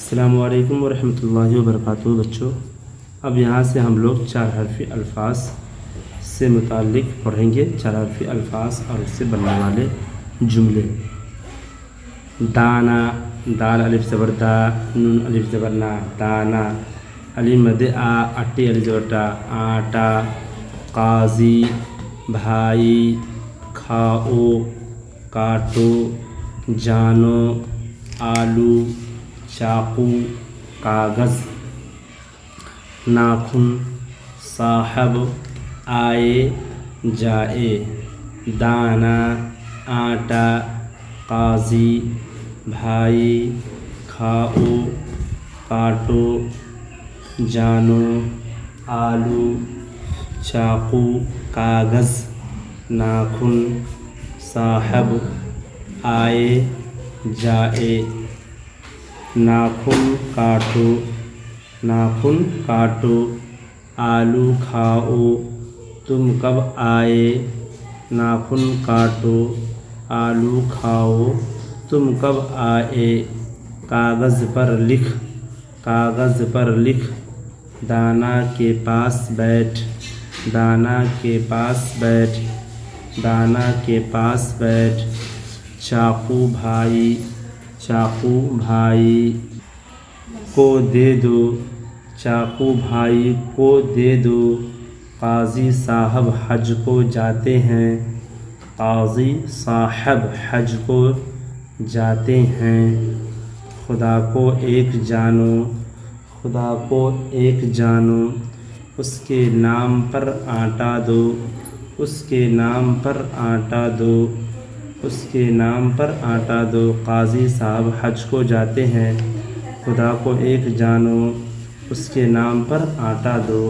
السلام علیکم ورحمۃ اللہ وبرکاتہ بچوں، اب یہاں سے ہم لوگ 4 حرفی الفاظ سے متعلق پڑھیں گے، 4 حرفی الفاظ اور اس سے بننے والے جملے۔ دانا، دال الف زبر دا، نون الف زبر نا، دانا۔ علی مد آ، اٹی الف زبر ٹا، آٹا۔ قاضی، بھائی، کھاؤ، کاٹو، جانو، آلو، چاقو، کاغذ۔ ناخن، صاحب، آئے، جائے۔ دانا، آٹا، قاضی، بھائی، کھاؤ، کاٹو، جانو، آلو، چاقو، کاغذ۔ ناخن، صاحب، آئے، جائے۔ ناخن کاٹو، ناخن کاٹو، آلو کھاؤ، تم کب آئے؟ ناخن کاٹو، آلو کھاؤ، تم کب آئے؟ کاغذ پر لکھ، کاغذ پر لکھ۔ دانا کے پاس بیٹھ، دانا کے پاس بیٹھ، دانا کے پاس بیٹھ۔ چاقو بھائی، چاقو بھائی کو دے دو، چاقو بھائی کو دے دو۔ قاضی صاحب حج کو جاتے ہیں، قاضی صاحب حج کو جاتے ہیں۔ خدا کو ایک جانو، خدا کو ایک جانو، اس کے نام پر آٹا دو، اس کے نام پر آٹا دو، اس کے نام پر آٹا دو۔ قاضی صاحب حج کو جاتے ہیں، خدا کو ایک جانو، اس کے نام پر آٹا دو۔